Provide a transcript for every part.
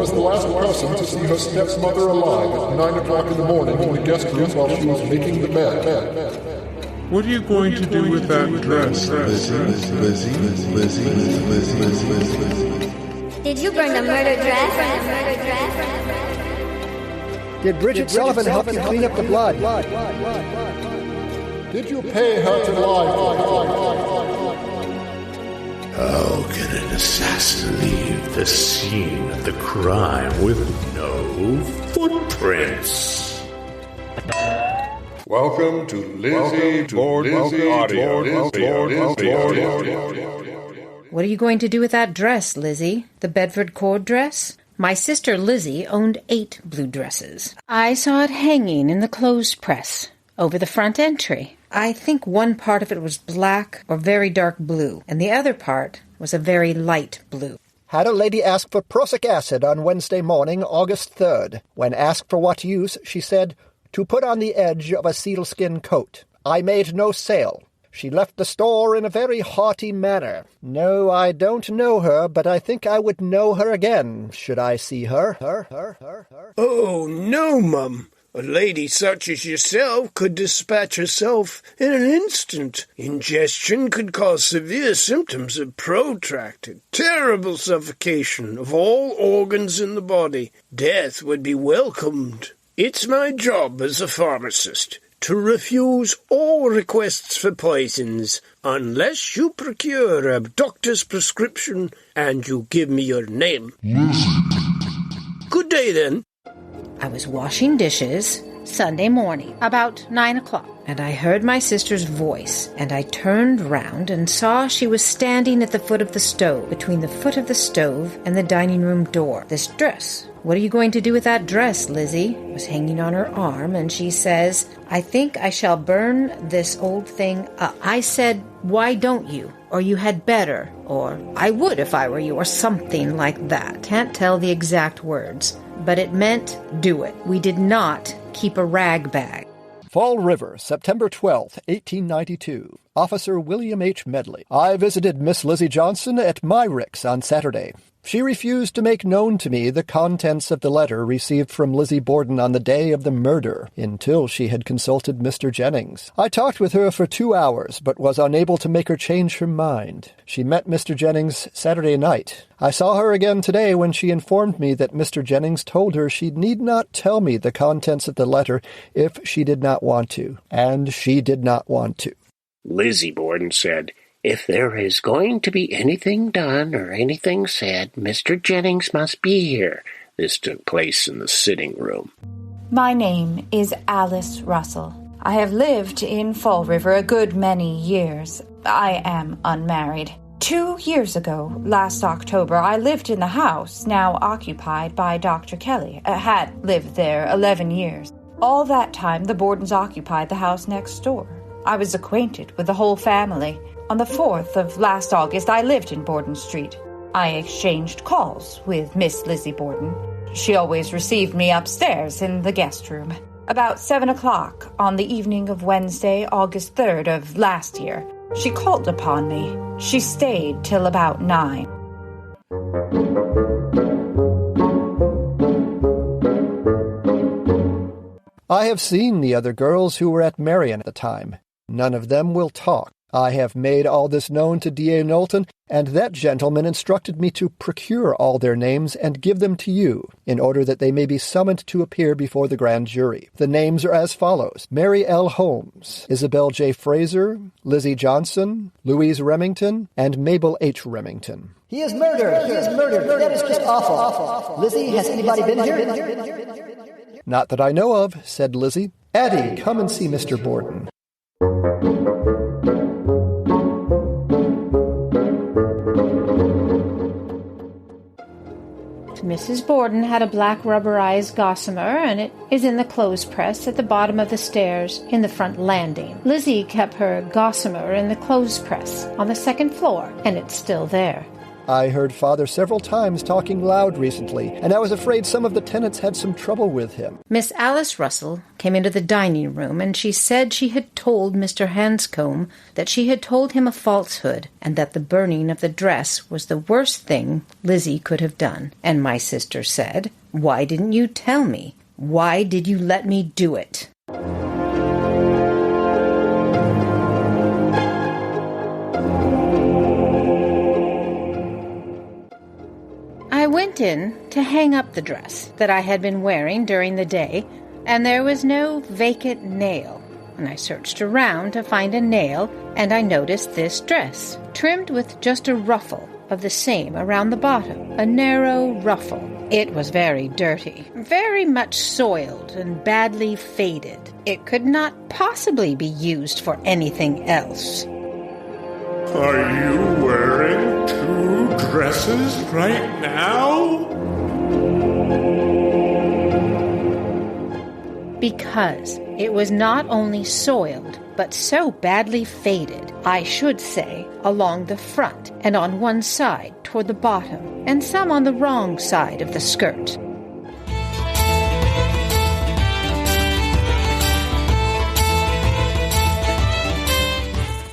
was the last person to see her stepmother alive at 9 o'clock in the morning in the guest room while she was making the bed. What are you going to do with that dress, Lizzie? Did you burn the murder dress? Did Bridget Sullivan help you clean up the blood? Did you pay her to lie? How can an assassin leave the scene of the crime with no footprints? Welcome to Lizzie Borden Audio. What are you going to do with that dress, Lizzie? The Bedford Cord Dress? My sister Lizzie owned 8 blue dresses. I saw it hanging in the clothes press over the front entry. I think one part of it was black or very dark blue, and the other part was a very light blue. Had a lady ask for prussic acid on Wednesday morning, August 3rd. When asked for what use, she said, to put on the edge of a sealskin coat. I made no sale. She left the store in a very haughty manner. No, I don't know her, but I think I would know her again, should I see her. Oh, no, Mum. A lady such as yourself could dispatch herself in an instant. Ingestion could cause severe symptoms of protracted, terrible suffocation of all organs in the body. Death would be welcomed. It's my job as a pharmacist to refuse all requests for poisons unless you procure a doctor's prescription and you give me your name. Good day, then. I was washing dishes Sunday morning, about 9 o'clock, and I heard my sister's voice, and I turned round and saw she was standing at the foot of the stove, between the foot of the stove and the dining room door. This dress. What are you going to do with that dress, Lizzie? Was hanging on her arm, and she says, I think I shall burn this old thing up. I said, why don't you? Or you had better, or I would if I were you, or something like that. Can't tell the exact words, but it meant do it. We did not keep a rag bag. Fall River, September 12th, 1892. Officer William H. Medley. I visited Miss Lizzie Johnson at my Rick's on Saturday. She refused to make known to me the contents of the letter received from Lizzie Borden on the day of the murder, until she had consulted Mr. Jennings. I talked with her for 2 hours, but was unable to make her change her mind. She met Mr. Jennings Saturday night. I saw her again today when she informed me that Mr. Jennings told her she need not tell me the contents of the letter if she did not want to, and she did not want to. Lizzie Borden said, if there is going to be anything done or anything said, Mr. Jennings must be here. This took place in the sitting room. My name is Alice Russell. I have lived in Fall River a good many years. I am unmarried. 2 years ago, last October, I lived in the house now occupied by Dr. Kelly. I had lived there 11 years. All that time, the Bordens occupied the house next door. I was acquainted with the whole family. On the 4th of last August, I lived in Borden Street. I exchanged calls with Miss Lizzie Borden. She always received me upstairs in the guest room. About 7 o'clock on the evening of Wednesday, August 3rd of last year, she called upon me. She stayed till about 9. I have seen the other girls who were at Marion at the time. None of them will talk. I have made all this known to D.A. Knowlton, and that gentleman instructed me to procure all their names and give them to you, in order that they may be summoned to appear before the grand jury. The names are as follows: Mary L. Holmes, Isabel J. Fraser, Lizzie Johnson, Louise Remington, and Mabel H. Remington. He is murdered! He is murdered! That is just awful! Lizzie, has anybody been here? Not that I know of, said Lizzie. Addie, come and see Mr. Borden. Mrs. Borden had a black rubberized gossamer, and it is in the clothes press at the bottom of the stairs in the front landing. Lizzie kept her gossamer in the clothes press on the second floor, and it's still there. I heard Father several times talking loud recently, and I was afraid some of the tenants had some trouble with him. Miss Alice Russell came into the dining room, and she said she had told Mr. Hanscombe that she had told him a falsehood, and that the burning of the dress was the worst thing Lizzie could have done. And my sister said, "Why didn't you tell me? Why did you let me do it?" I went in to hang up the dress that I had been wearing during the day, and there was no vacant nail. And I searched around to find a nail, and I noticed this dress, trimmed with just a ruffle of the same around the bottom, a narrow ruffle. It was very dirty, very much soiled and badly faded. It could not possibly be used for anything else. Are you wearing two dresses right now? Because it was not only soiled, but so badly faded, I should say, along the front and on one side toward the bottom, and some on the wrong side of the skirt.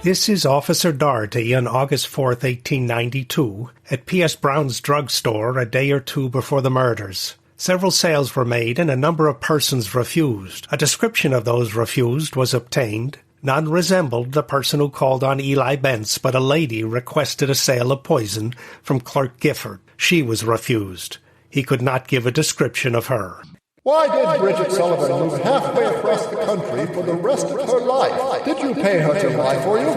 This is Officer Doherty on August 4th, 1892, at P.S. Brown's drugstore a day or two before the murders. Several sales were made and a number of persons refused. A description of those refused was obtained. None resembled the person who called on Eli Bence, but a lady requested a sale of poison from Clerk Gifford. She was refused. He could not give a description of her. Why did Bridget Sullivan move halfway across the country for the rest of her life? Did you pay her to lie for you?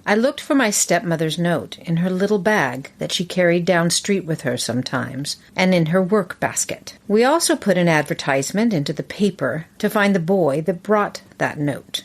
I looked for my stepmother's note in her little bag that she carried down street with her sometimes, and in her work basket. We also put an advertisement into the paper to find the boy that brought that note.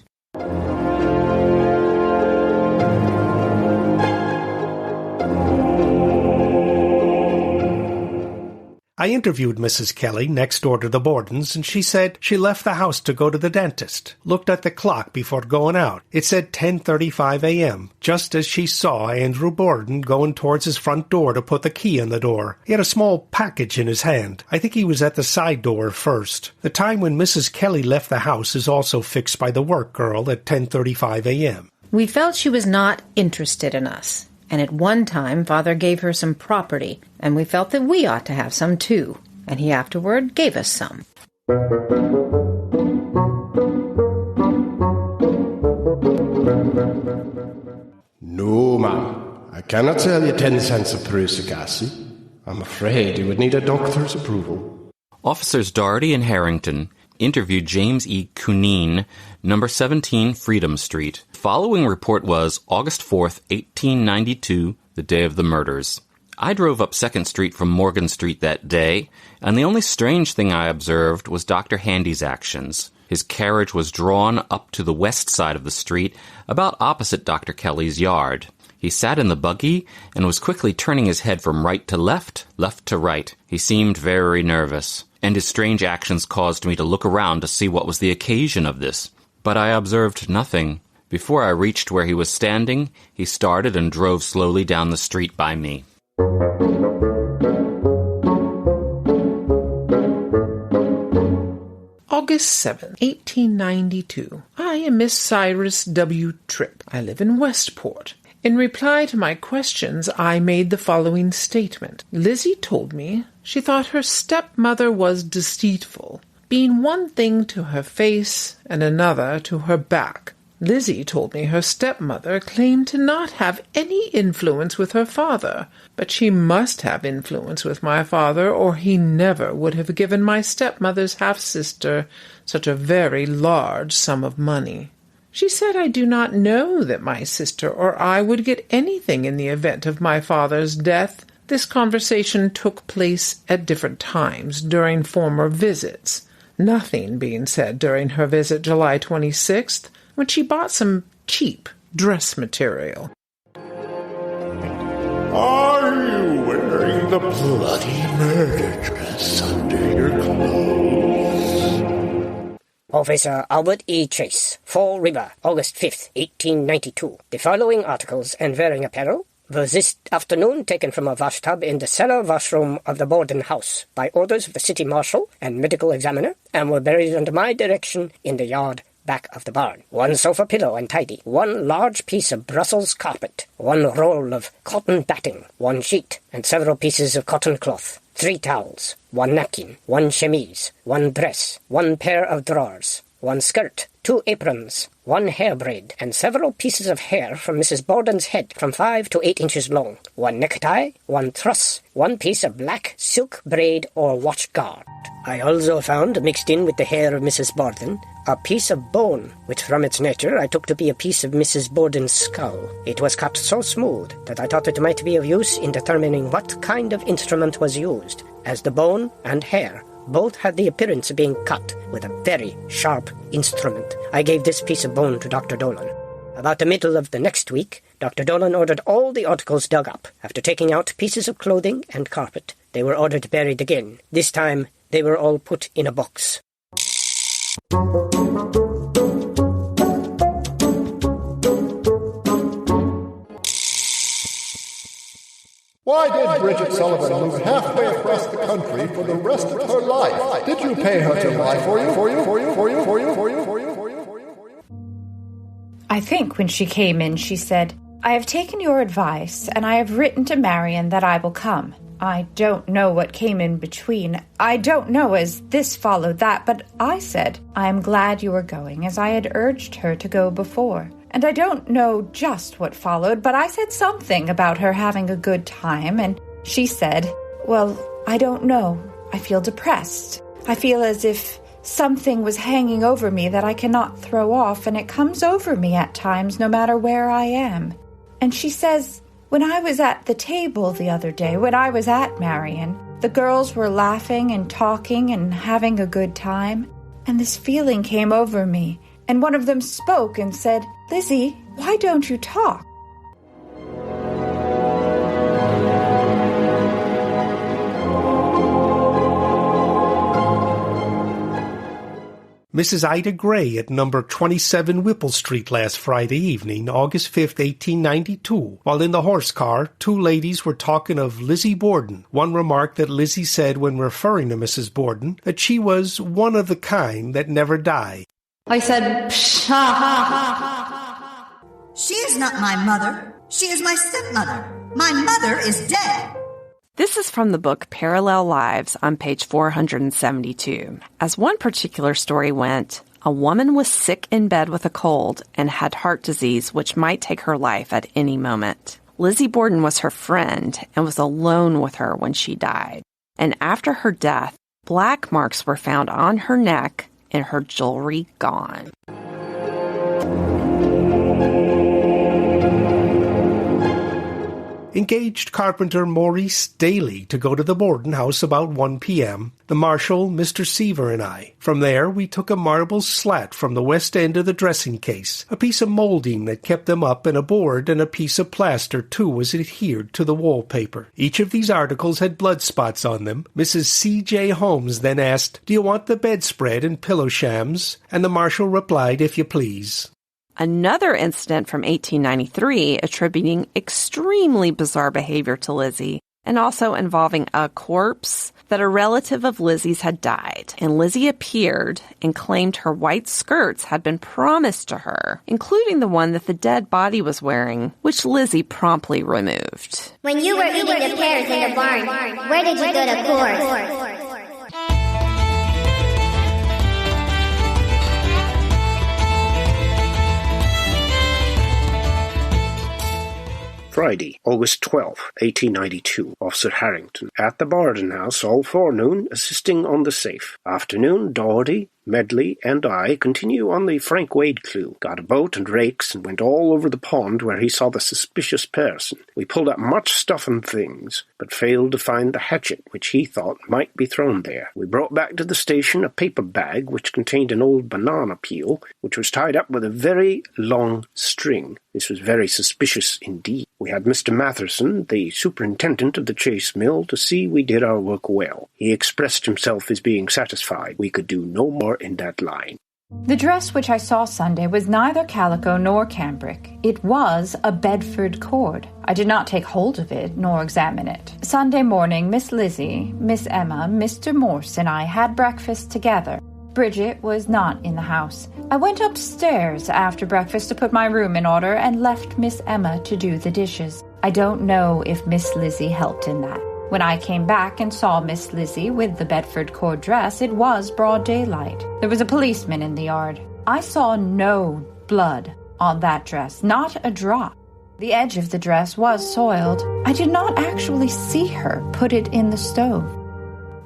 I interviewed Mrs. Kelly next door to the Bordens, and she said she left the house to go to the dentist. Looked at the clock before going out. It said 10:35 a.m., just as she saw Andrew Borden going towards his front door to put the key in the door. He had a small package in his hand. I think he was at the side door first. The time when Mrs. Kelly left the house is also fixed by the work girl at 10:35 a.m. We felt she was not interested in us. And at one time, Father gave her some property, and we felt that we ought to have some too, and he afterward gave us some. No, ma'am. I cannot sell you 10 cents of prussic acid. I'm afraid you would need a doctor's approval. Officers Doherty and Harrington interviewed James E. Cuneen, number 17 Freedom Street. The following report was August 4th, 1892, the day of the murders. I drove up 2nd Street from Morgan Street that day, and the only strange thing I observed was Dr. Handy's actions. His carriage was drawn up to the west side of the street, about opposite Dr. Kelly's yard. He sat in the buggy and was quickly turning his head from right to left, left to right. He seemed very nervous, and his strange actions caused me to look around to see what was the occasion of this. But I observed nothing. Before I reached where he was standing, he started and drove slowly down the street by me. August 7th, 1892. I am Miss Cyrus W. Tripp. I live in Westport. In reply to my questions, I made the following statement. Lizzie told me she thought her stepmother was deceitful, being one thing to her face and another to her back. Lizzie told me her stepmother claimed to not have any influence with her father, but she must have influence with my father, or he never would have given my stepmother's half-sister such a very large sum of money. She said I do not know that my sister or I would get anything in the event of my father's death. This conversation took place at different times during former visits, nothing being said during her visit July 26th, when she bought some cheap dress material. Are you wearing the bloody murder dress under your clothes? Officer Albert E. Chase, Fall River, August 5th, 1892. The following articles and wearing apparel was this afternoon taken from a washtub in the cellar washroom of the Borden house by orders of the city marshal and medical examiner, and were buried under my direction in the yard back of the barn. 1 sofa pillow and tidy, 1 large piece of Brussels carpet, 1 roll of cotton batting, 1 sheet, and several pieces of cotton cloth, 3 towels, 1 napkin, 1 chemise, 1 dress, 1 pair of drawers, 1 skirt, 2 aprons, 1 hair braid, and several pieces of hair from Mrs. Borden's head from 5 to 8 inches long, 1 necktie, 1 truss, 1 piece of black silk braid or watch guard. I also found, mixed in with the hair of Mrs. Borden, a piece of bone, which from its nature I took to be a piece of Mrs. Borden's skull. It was cut so smooth that I thought it might be of use in determining what kind of instrument was used, as the bone and hair both had the appearance of being cut with a very sharp instrument. I gave this piece of bone to Dr. Dolan. About the middle of the next week, Dr. Dolan ordered all the articles dug up. After taking out pieces of clothing and carpet, they were ordered buried again. This time, they were all put in a box. Why did Bridget Sullivan move halfway across the country for the rest of her life? Did you pay her to lie for you? I think when she came in, she said, "I have taken your advice, and I have written to Marion that I will come. I don't know what came in between. I don't know as this followed that, but I said, I am glad you are going, as I had urged her to go before. And I don't know just what followed, but I said something about her having a good time, and she said, well, I don't know. I feel depressed. I feel as if something was hanging over me that I cannot throw off, and it comes over me at times no matter where I am. And she says, when I was at the table the other day, when I was at Marion, the girls were laughing and talking and having a good time, and this feeling came over me, and one of them spoke and said, Lizzie, why don't you talk? Mrs. Ida Gray at number 27 Whipple Street last Friday evening, August 5th, 1892. While in the horse car, 2 ladies were talking of Lizzie Borden. One remarked that Lizzie said when referring to Mrs. Borden that she was one of the kind that never die. I said, pshaw, ha, ha, ha. She is not my mother. She is my stepmother. My mother is dead. This is from the book Parallel Lives on page 472. As one particular story went, a woman was sick in bed with a cold and had heart disease which might take her life at any moment. Lizzie Borden was her friend and was alone with her when she died. And after her death, black marks were found on her neck and her jewelry gone. Engaged carpenter Maurice Daly to go to the Borden house about 1 p.m., the marshal, Mr. Seaver, and I. From there, we took a marble slat from the west end of the dressing case. A piece of molding that kept them up, and a board and a piece of plaster, too, was adhered to the wallpaper. Each of these articles had blood spots on them. Mrs. C.J. Holmes then asked, "Do you want the bedspread and pillow shams?" And the marshal replied, "If you please." Another incident from 1893 attributing extremely bizarre behavior to Lizzie, and also involving a corpse, that a relative of Lizzie's had died, and Lizzie appeared and claimed her white skirts had been promised to her, including the one that the dead body was wearing, which Lizzie promptly removed. When you were eating the pears in the barn, where did you go to court? Friday, August 12, 1892. Officer Harrington at the Borden house all forenoon, assisting on the safe. Afternoon, Doherty, Medley, and I continue on the Frank Wade clue. Got a boat and rakes and went all over the pond where he saw the suspicious person. We pulled up much stuff and things, but failed to find the hatchet which he thought might be thrown there. We brought back to the station a paper bag which contained an old banana peel, which was tied up with a very long string. This was very suspicious indeed. We had Mr. Matherson, the superintendent of the Chase Mill, to see we did our work well. He expressed himself as being satisfied we could do no more in that line. The dress which I saw Sunday was neither calico nor cambric. It was a Bedford cord. I did not take hold of it nor examine it. Sunday morning, Miss Lizzie, Miss Emma, Mr. Morse, and I had breakfast together. Bridget was not in the house. I went upstairs after breakfast to put my room in order and left Miss Emma to do the dishes. I don't know if Miss Lizzie helped in that. When I came back and saw Miss Lizzie with the Bedford Cord Dress, it was broad daylight. There was a policeman in the yard. I saw no blood on that dress, not a drop. The edge of the dress was soiled. I did not actually see her put it in the stove.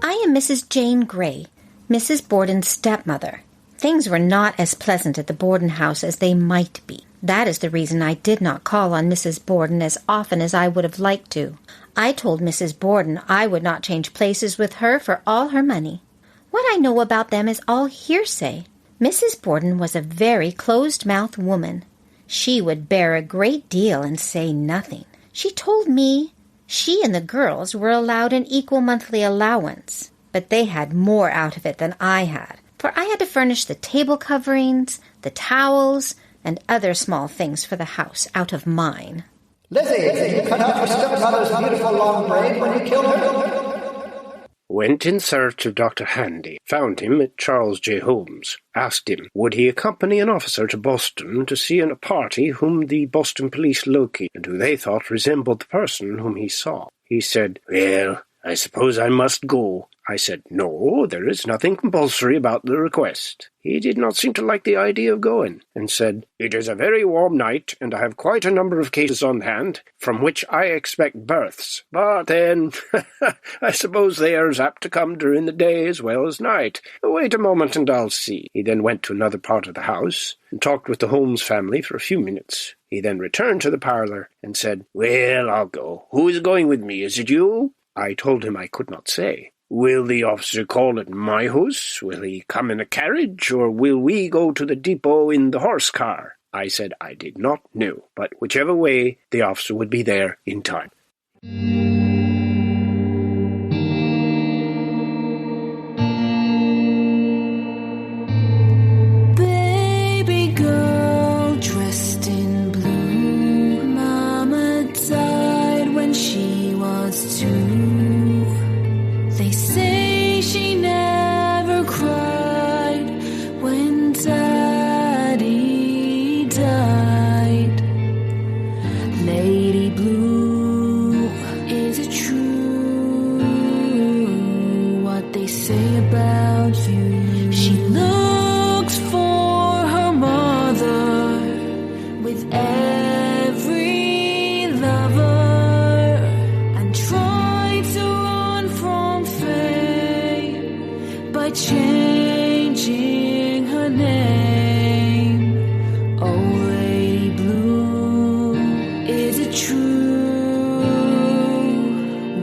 I am Mrs. Jane Gray, Mrs. Borden's stepmother. Things were not as pleasant at the Borden house as they might be. That is the reason I did not call on Mrs. Borden as often as I would have liked to. I told Mrs. Borden I would not change places with her for all her money. What I know about them is all hearsay. Mrs. Borden was a very closed-mouthed woman. She would bear a great deal and say nothing. She told me she and the girls were allowed an equal monthly allowance, but they had more out of it than I had, for I had to furnish the table coverings, the towels, and other small things for the house out of mine. Lizzie, did you cut out your stepmother's beautiful long braid when you killed her? Went in search of Dr. Handy, found him at Charles J. Holmes, asked him would he accompany an officer to Boston to see a party whom the Boston police located and who they thought resembled the person whom he saw. He said, "Well, I suppose I must go." I said, "No, there is nothing compulsory about the request." He did not seem to like the idea of going, and said, "It is a very warm night, and I have quite a number of cases on hand, from which I expect births. But then, I suppose they are apt to come during the day as well as night. Wait a moment and I'll see." He then went to another part of the house, and talked with the Holmes family for a few minutes. He then returned to the parlour, and said, "Well, I'll go. Who is going with me? Is it you?" I told him I could not say. "Will the officer call at my house? Will he come in a carriage, or will we go to the depot in the horse car?" I said I did not know, but whichever way, the officer would be there in time. Baby girl dressed in blue, Mama died when she was 2. They say she never cried when Daddy died. Lady Blue, is it true what they say about you? She looks for her mother with every lover and tried to run from fame by changing her name. Oh, Lady Blue, is it true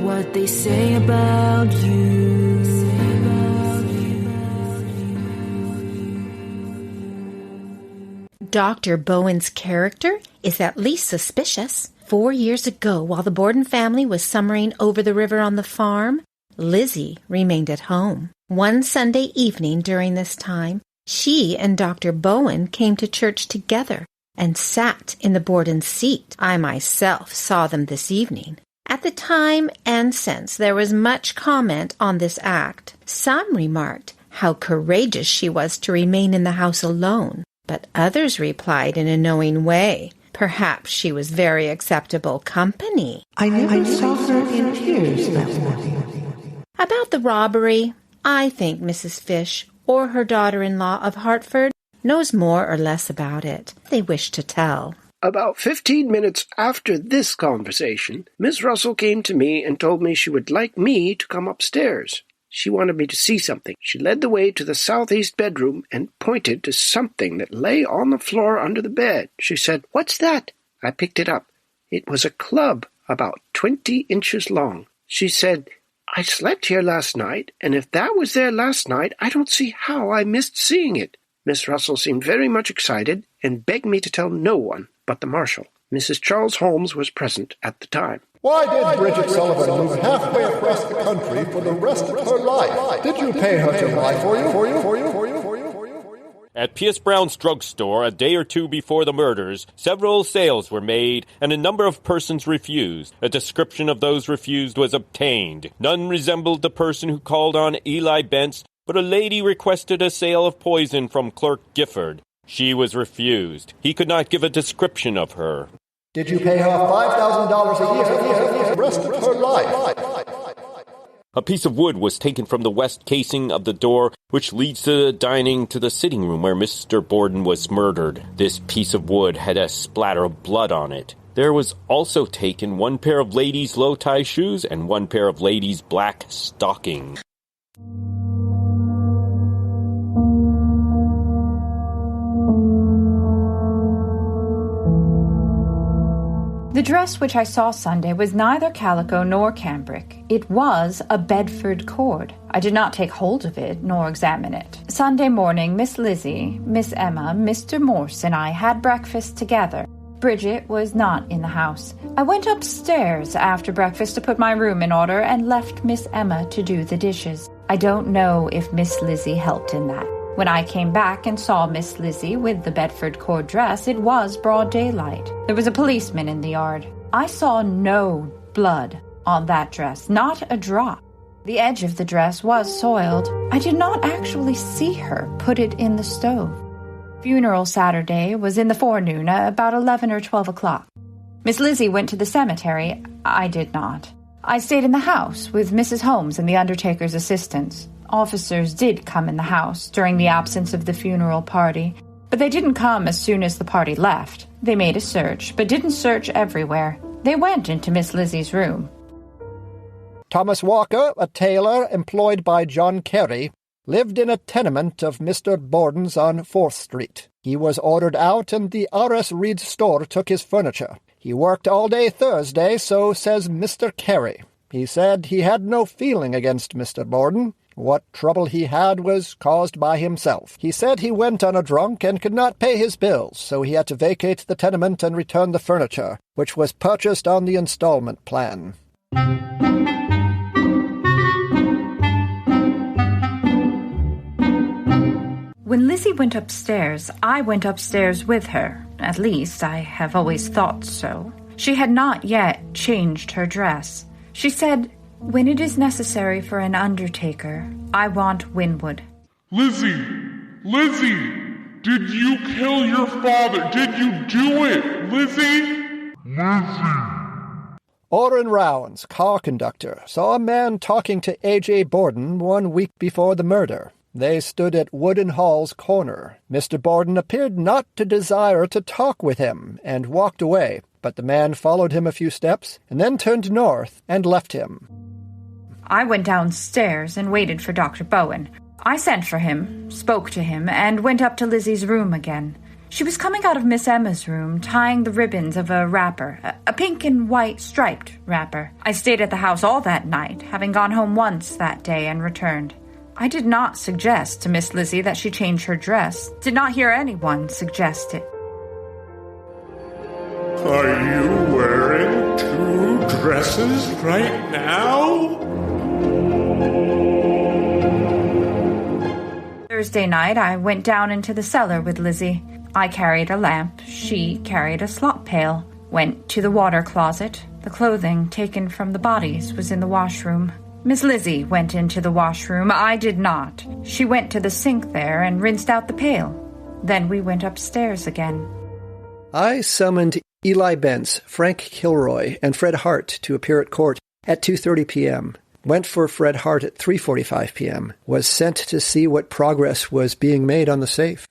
what they say about you? Dr. Bowen's character is at least suspicious. 4 years ago, while the Borden family was summering over the river on the farm, Lizzie remained at home. One Sunday evening during this time, she and Dr. Bowen came to church together and sat in the Borden seat. I myself saw them this evening. At the time and since, there was much comment on this act. Some remarked how courageous she was to remain in the house alone, but others replied in a knowing way, perhaps she was very acceptable company. I never saw her in tears that morning. About the robbery, I think Mrs. Fish, or her daughter-in-law of Hartford, knows more or less about it. They wish to tell. About 15 minutes after this conversation, Miss Russell came to me and told me she would like me to come upstairs. She wanted me to see something. She led the way to the southeast bedroom and pointed to something that lay on the floor under the bed. She said, "What's that?" I picked it up. It was a club about 20 inches long. She said, "I slept here last night, and if that was there last night, I don't see how I missed seeing it." Miss Russell seemed very much excited and begged me to tell no one but the marshal. Mrs. Charles Holmes was present at the time. Why did Bridget Sullivan move halfway across the country for the rest of her life? Did you pay her to lie for you? At P.S. Brown's drugstore a day or two before the murders, several sales were made and a number of persons refused. A description of those refused was obtained. None resembled the person who called on Eli Bence, but a lady requested a sale of poison from Clerk Gifford. She was refused. He could not give a description of her. Did you pay her $5,000 a year for the rest of her life? A piece of wood was taken from the west casing of the door which leads to the dining to the sitting room where Mr. Borden was murdered. This piece of wood had a splatter of blood on it. There was also taken one pair of ladies' low-tie shoes and one pair of ladies' black stockings. The dress which I saw Sunday was neither calico nor cambric. It was a Bedford cord. I did not take hold of it nor examine it. Sunday morning, Miss Lizzie, Miss Emma, Mr. Morse, and I had breakfast together. Bridget was not in the house. I went upstairs after breakfast to put my room in order and left Miss Emma to do the dishes. I don't know if Miss Lizzie helped in that. When I came back and saw Miss Lizzie with the Bedford Cord Dress, it was broad daylight. There was a policeman in the yard. I saw no blood on that dress, not a drop. The edge of the dress was soiled. I did not actually see her put it in the stove. Funeral Saturday was in the forenoon, about 11 or 12 o'clock. Miss Lizzie went to the cemetery. I did not. I stayed in the house with Mrs. Holmes and the undertaker's assistants. Officers did come in the house during the absence of the funeral party, but they didn't come as soon as the party left. They made a search, but didn't search everywhere. They went into Miss Lizzie's room. Thomas Walker, a tailor employed by John Carey, lived in a tenement of Mr. Borden's on 4th Street. He was ordered out, and the R.S. Reed's store took his furniture. He worked all day Thursday, so says Mr. Carey. He said he had no feeling against Mr. Borden. What trouble he had was caused by himself. He said he went on a drunk and could not pay his bills, so he had to vacate the tenement and return the furniture, which was purchased on the installment plan. When Lizzie went upstairs, I went upstairs with her. At least, I have always thought so. She had not yet changed her dress. She said, "When it is necessary for an undertaker, I want Winwood." Lizzie! Lizzie! Did you kill your father? Did you do it? Lizzie! Lizzie! Orrin Rounds, car conductor, saw a man talking to A.J. Borden 1 week before the murder. They stood at Wooden Hall's corner. Mr. Borden appeared not to desire to talk with him, and walked away, but the man followed him a few steps, and then turned north and left him. I went downstairs and waited for Dr. Bowen. I sent for him, spoke to him, and went up to Lizzie's room again. She was coming out of Miss Emma's room, tying the ribbons of a wrapper, a pink and white striped wrapper. I stayed at the house all that night, having gone home once that day and returned. I did not suggest to Miss Lizzie that she change her dress. Did not hear anyone suggest it. Are you wearing 2 dresses right now? Thursday night, I went down into the cellar with Lizzie. I carried a lamp. She carried a slop pail. Went to the water closet. The clothing taken from the bodies was in the washroom. Miss Lizzie went into the washroom. I did not. She went to the sink there and rinsed out the pail. Then we went upstairs again. I summoned Eli Bence, Frank Kilroy, and Fred Hart to appear at court at 2:30 p.m. Went for Fred Hart at 3:45 p.m. Was sent to see what progress was being made on the safe.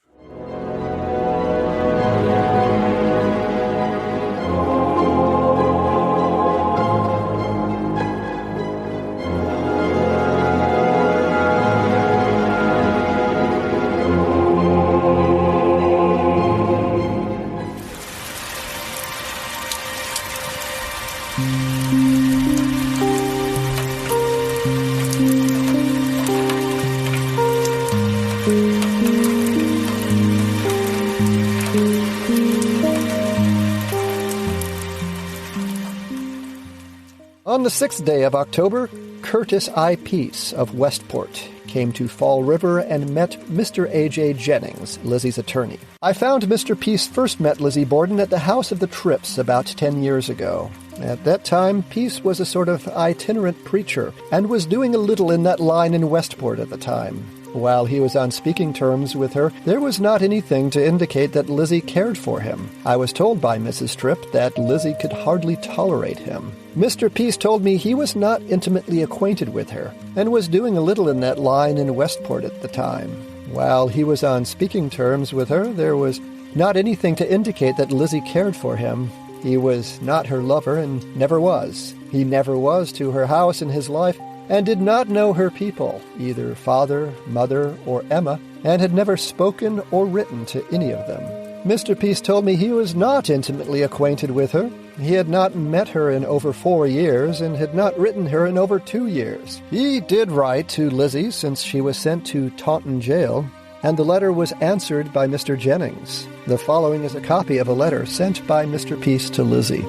On the 6th day of October, Curtis I. Peace of Westport came to Fall River and met Mr. A.J. Jennings, Lizzie's attorney. I found Mr. Peace first met Lizzie Borden at the house of the Tripps about 10 years ago. At that time, Peace was a sort of itinerant preacher and was doing a little in that line in Westport at the time. While he was on speaking terms with her, there was not anything to indicate that Lizzie cared for him. I was told by Mrs. Tripp that Lizzie could hardly tolerate him. Mr. Peace told me he was not intimately acquainted with her, and was doing a little in that line in Westport at the time. While he was on speaking terms with her, there was not anything to indicate that Lizzie cared for him. He was not her lover and never was. He never was to her house in his life, and did not know her people, either father, mother, or Emma, and had never spoken or written to any of them. Mr. Peace told me he was not intimately acquainted with her. He had not met her in over 4 years, and had not written her in over 2 years. He did write to Lizzie since she was sent to Taunton Jail, and the letter was answered by Mr. Jennings. The following is a copy of a letter sent by Mr. Peace to Lizzie.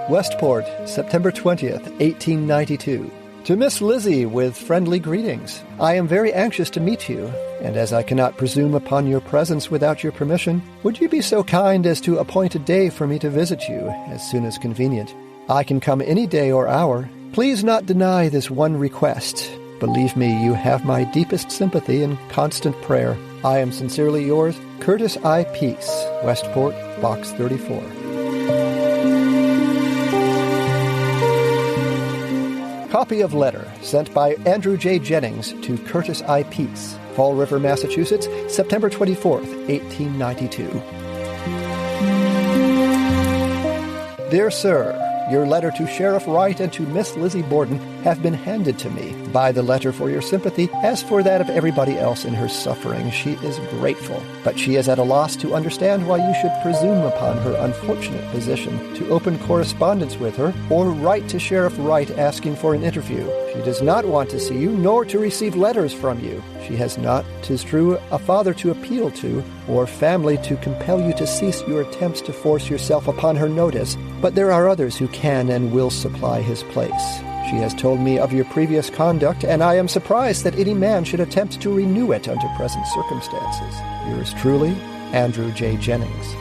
Westport, September 20th, 1892. To Miss Lizzie, with friendly greetings. I am very anxious to meet you, and as I cannot presume upon your presence without your permission, would you be so kind as to appoint a day for me to visit you as soon as convenient? I can come any day or hour. Please not deny this one request. Believe me, you have my deepest sympathy and constant prayer. I am sincerely yours, Curtis I. Peace, Westport, Box 34. Copy of letter sent by Andrew J. Jennings to Curtis I. Peace, Fall River, Massachusetts, September 24th, 1892. Dear Sir, your letter to Sheriff Wright and to Miss Lizzie Borden have been handed to me. By the letter for your sympathy, as for that of everybody else in her suffering, she is grateful. But she is at a loss to understand why you should presume upon her unfortunate position to open correspondence with her or write to Sheriff Wright asking for an interview. She does not want to see you, nor to receive letters from you. She has not, 'tis true, a father to appeal to, or family to compel you to cease your attempts to force yourself upon her notice, but there are others who can and will supply his place. She has told me of your previous conduct, and I am surprised that any man should attempt to renew it under present circumstances. Yours truly, Andrew J. Jennings.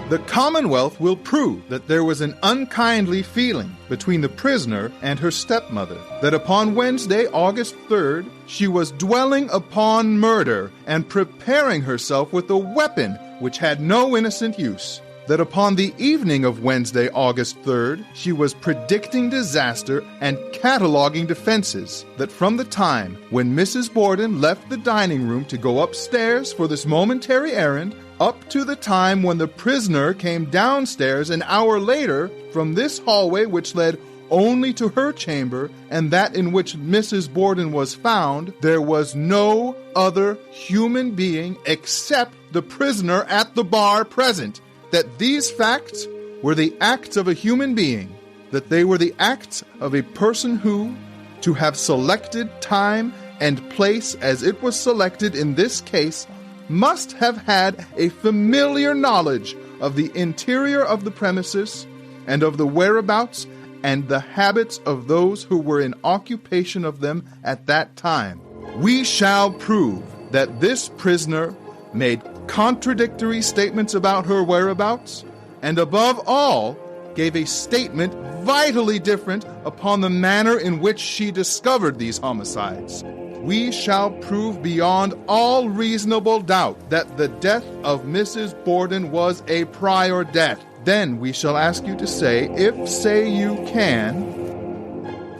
The Commonwealth will prove that there was an unkindly feeling between the prisoner and her stepmother, that upon Wednesday, August 3rd, she was dwelling upon murder and preparing herself with a weapon which had no innocent use, that upon the evening of Wednesday, August 3rd, she was predicting disaster and cataloging defenses, that from the time when Mrs. Borden left the dining room to go upstairs for this momentary errand, up to the time when the prisoner came downstairs an hour later from this hallway which led only to her chamber and that in which Mrs. Borden was found, there was no other human being except the prisoner at the bar present. That these facts were the acts of a human being, that they were the acts of a person who, to have selected time and place as it was selected in this case, must have had a familiar knowledge of the interior of the premises and of the whereabouts and the habits of those who were in occupation of them at that time. We shall prove that this prisoner made contradictory statements about her whereabouts, and above all, gave a statement vitally different upon the manner in which she discovered these homicides. We shall prove beyond all reasonable doubt that the death of Mrs. Borden was a prior death. Then we shall ask you to say, if say you can,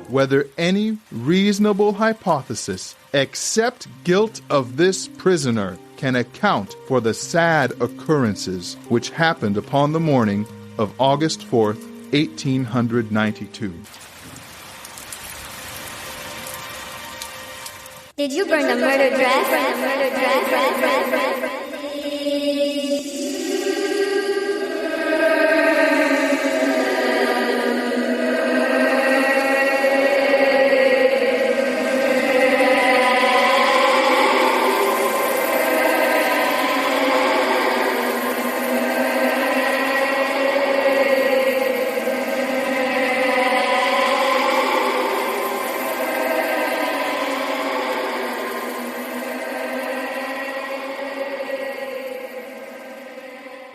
whether any reasonable hypothesis, except guilt of this prisoner, can account for the sad occurrences which happened upon the morning of August 4th, 1892. Did you burn the murder dress?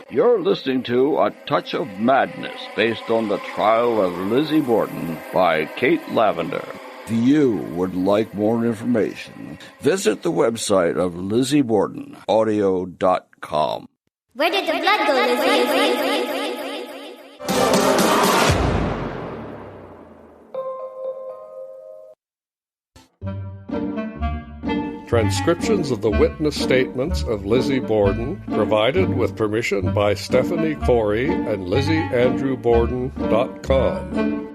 You're listening to A Touch of Madness, based on the trial of Lizzie Borden by Kate Lavender. If you would like more information, visit the website of Lizzie Borden, audio.com. Where did the blood go, Lizzie? Transcriptions of the witness statements of Lizzie Borden, provided with permission by Stephanie Corey and LizzieAndrewBorden.com.